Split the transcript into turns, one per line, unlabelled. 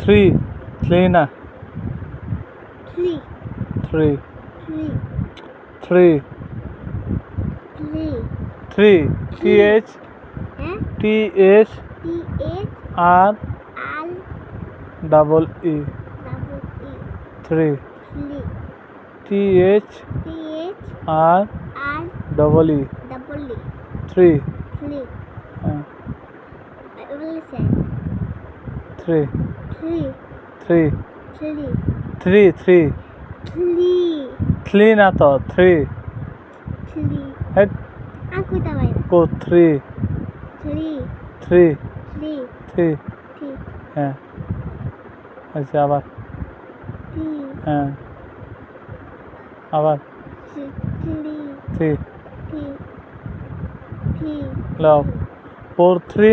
Three না
three,
three
three,
three
three,
three TH
eh?
TH
T-H,
R
R,
double E
double E,
three
three,
TH
T-H,
R
R,
double E
double E,
three
three. I will say
three
three,
three
three,
three three
three,
three না তো three
three.
হেড
Aku tahu ya.
কো three
Three,
three
three,
three
three,
হ্যাঁ আচ্ছা আবার
three,
হ্যাঁ আবার
three,
three
three, three.
লাভ ফোর থ্রি